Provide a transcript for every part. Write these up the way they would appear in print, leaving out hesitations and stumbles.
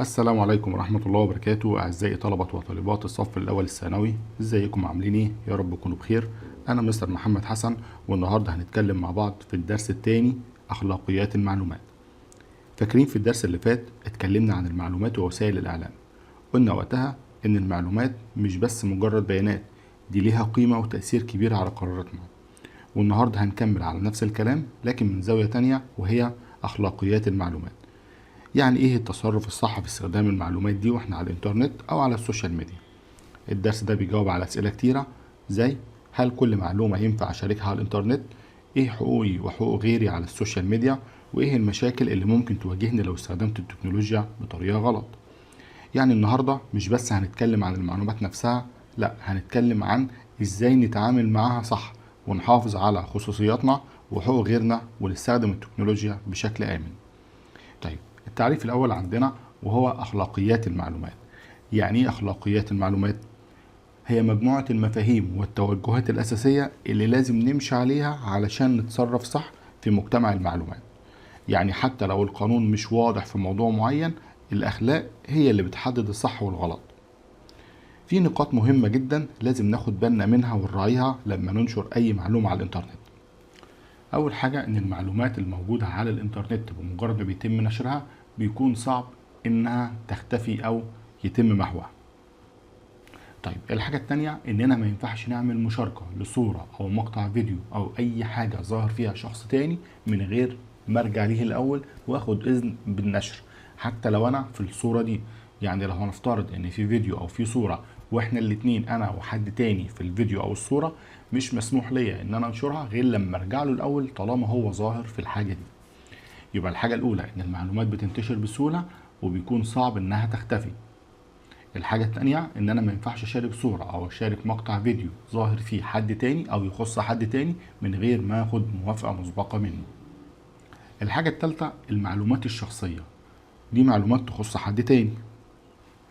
السلام عليكم ورحمة الله وبركاته. أعزائي طلبة وطالبات الصف الأول الثانوي، ازيكم عاملين ايه؟ يا رب تكونوا بخير. أنا مستر محمد حسن، والنهاردة هنتكلم مع بعض في الدرس الثاني، أخلاقيات المعلومات. فاكرين في الدرس اللي فات اتكلمنا عن المعلومات ووسائل الإعلام. قلنا وقتها إن المعلومات مش بس مجرد بيانات، دي ليها قيمة وتأثير كبير على قراراتنا. والنهاردة هنكمل على نفس الكلام لكن من زاوية تانية، وهي أخلاقيات المعلومات. يعني ايه التصرف الصح في استخدام المعلومات دي واحنا على الانترنت او على السوشيال ميديا. الدرس ده بيجاوب على اسئله كتيره، زي هل كل معلومه ينفع اشاركها على الانترنت، ايه حقوقي وحقوق غيري على السوشيال ميديا، وايه المشاكل اللي ممكن تواجهني لو استخدمت التكنولوجيا بطريقه غلط. يعني النهارده مش بس هنتكلم عن المعلومات نفسها، لا هنتكلم عن ازاي نتعامل معاها صح ونحافظ على خصوصياتنا وحقوق غيرنا ونستخدم التكنولوجيا بشكل آمن. طيب، التعريف الأول عندنا وهو أخلاقيات المعلومات. يعني إيه أخلاقيات المعلومات؟ هي مجموعة المفاهيم والتوجهات الأساسية اللي لازم نمشي عليها علشان نتصرف صح في مجتمع المعلومات. يعني حتى لو القانون مش واضح في موضوع معين، الأخلاق هي اللي بتحدد الصح والغلط. في نقاط مهمة جدا لازم ناخد بالنا منها ونراعيها لما ننشر أي معلومة على الإنترنت. أول حاجة إن المعلومات الموجودة على الإنترنت بمجرد ما بيتم نشرها بيكون صعب إنها تختفي أو يتم محوها. طيب، الحاجة التانية إننا ما ينفعش نعمل مشاركة لصورة أو مقطع فيديو أو أي حاجة ظاهر فيها شخص تاني من غير ما أرجع ليه الأول وآخد إذن بالنشر، حتى لو أنا في الصورة دي. يعني لو هنفترض إن في فيديو أو في صورة وإحنا الاتنين أنا وحد تاني في الفيديو أو الصورة، مش مسموح ليا إن أنا أنشرها غير لما أرجع له الأول طالما هو ظاهر في الحاجة دي. يبقى الحاجة الأولى إن المعلومات بتنتشر بسهولة وبيكون صعب إنها تختفي. الحاجة التانية إن أنا ما ينفعش أشارك صورة أو أشارك مقطع فيديو ظاهر فيه حد تاني أو يخص حد تاني من غير ما أخد موافقة مسبقة منه. الحاجة التالتة المعلومات الشخصية، دي معلومات تخص حد تاني،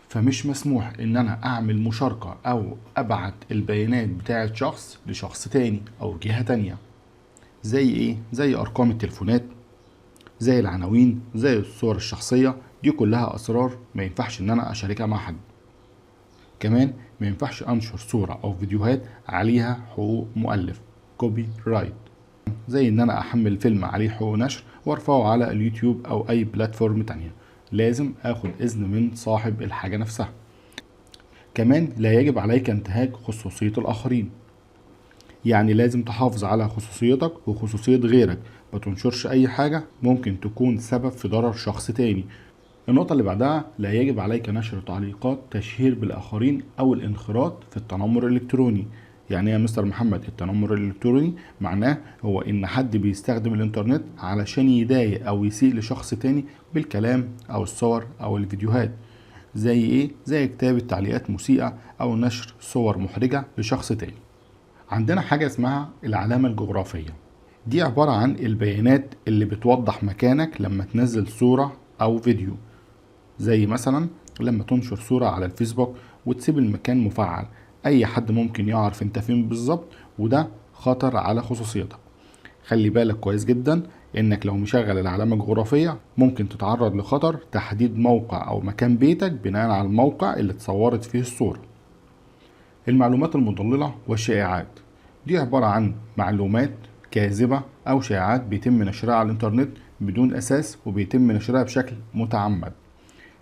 فمش مسموح إن أنا أعمل مشاركة أو أبعت البيانات بتاعة شخص لشخص تاني أو جهة تانية. زي إيه؟ زي أرقام التليفونات، زي العناوين، زي الصور الشخصية، دي كلها أسرار ما ينفعش إن أنا أشاركها مع حد. كمان ما ينفعش أنشر صورة أو فيديوهات عليها حقوق مؤلف كوبي رايت، زي إن أنا أحمل فيلم عليه حقوق نشر وأرفعه على اليوتيوب أو أي بلاتفورم تانية. لازم أخد إذن من صاحب الحاجة نفسها. كمان لا يجب عليك انتهاك خصوصية الآخرين، يعني لازم تحافظ على خصوصيتك وخصوصية غيرك، ما تنشرش أي حاجة ممكن تكون سبب في ضرر شخص تاني. النقطة اللي بعدها لا يجب عليك نشر تعليقات تشهير بالآخرين أو الانخراط في التنمر الإلكتروني. يعني يا مستر محمد التنمر الإلكتروني معناه هو إن حد بيستخدم الإنترنت علشان يضايق أو يسيء لشخص تاني بالكلام أو الصور أو الفيديوهات. زي إيه؟ زي كتابة تعليقات مسيئة أو نشر صور محرجة لشخص تاني. عندنا حاجة اسمها العلامة الجغرافية، دي عبارة عن البيانات اللي بتوضح مكانك لما تنزل صورة أو فيديو. زي مثلا لما تنشر صورة على الفيسبوك وتسيب المكان مفعل، أي حد ممكن يعرف انت فين بالظبط، وده خطر على خصوصيتك. خلي بالك كويس جدا انك لو مشغل العلامة الجغرافية ممكن تتعرض لخطر تحديد موقع أو مكان بيتك بناء على الموقع اللي اتصورت فيه الصورة. المعلومات المضللة والشائعات، دي عبارة عن معلومات كاذبة أو شائعات بيتم نشرها على الإنترنت بدون أساس وبيتم نشرها بشكل متعمد.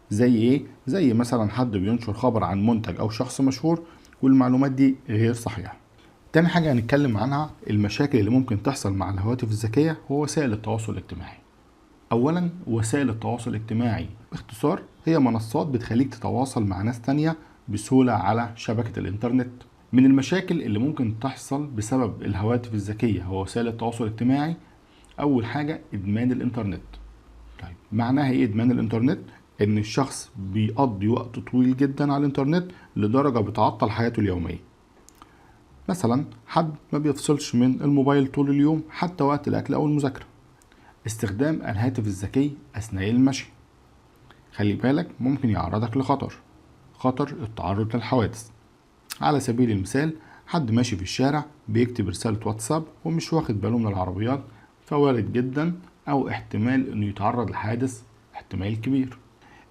زي إيه؟ زي مثلا حد بينشر خبر عن منتج أو شخص مشهور والمعلومات دي غير صحيحة. تاني حاجة هنتكلم عنها المشاكل اللي ممكن تحصل مع الهواتف الذكية ووسائل التواصل الاجتماعي. أولا، وسائل التواصل الاجتماعي باختصار هي منصات بتخليك تتواصل مع ناس تانية بسهولة على شبكة الإنترنت. من المشاكل اللي ممكن تحصل بسبب الهواتف الذكية ووسائل التواصل الاجتماعي، أول حاجة إدمان الإنترنت. طيب، معناها إيه إدمان الإنترنت؟ إن الشخص بيقضي وقت طويل جدا على الإنترنت لدرجة بتعطل حياته اليومية. مثلا حد ما بيفصلش من الموبايل طول اليوم حتى وقت الأكل أو المذاكرة. استخدام الهاتف الذكي أثناء المشي، خلي بالك ممكن يعرضك لخطر، خطر التعرض للحوادث. على سبيل المثال، حد ماشي في الشارع بيكتب رسالة واتساب ومش واخد باله من العربيات، فوارد جدا أو احتمال إنه يتعرض لحادث، احتمال كبير.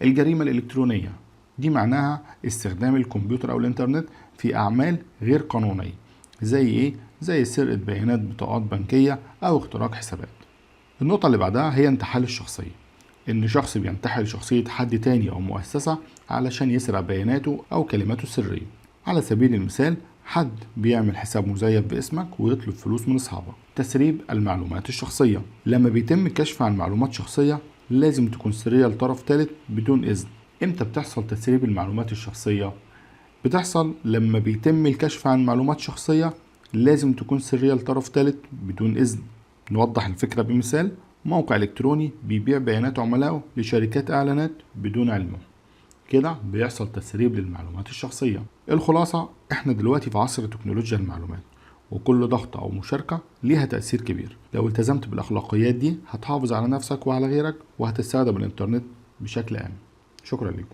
الجريمة الإلكترونية دي معناها استخدام الكمبيوتر أو الإنترنت في أعمال غير قانونية. زي إيه؟ زي سرقة بيانات بطاقات بنكية أو اختراق حسابات. النقطة اللي بعدها هي انتحال الشخصية، إن شخص بينتحل شخصية حد تاني أو مؤسسة علشان يسرق بياناته أو كلماته السرية. على سبيل المثال، حد بيعمل حساب مزيف باسمك ويطلب فلوس من أصحابك. تسريب المعلومات الشخصية، لما بيتم الكشف عن معلومات شخصية لازم تكون سرية لطرف ثالث بدون إذن. إمتى بتحصل تسريب المعلومات الشخصية؟ بتحصل لما بيتم الكشف عن معلومات شخصية لازم تكون سرية لطرف ثالث بدون إذن. نوضح الفكرة بمثال: موقع إلكتروني بيبيع بيانات عملائه لشركات إعلانات بدون علمه، كده بيحصل تسريب للمعلومات الشخصية. الخلاصة، احنا دلوقتي في عصر تكنولوجيا المعلومات، وكل ضغط أو مشاركة ليها تأثير كبير. لو التزمت بالأخلاقيات دي هتحافظ على نفسك وعلى غيرك، وهتستخدم الإنترنت بشكل آمن. شكرا لكم.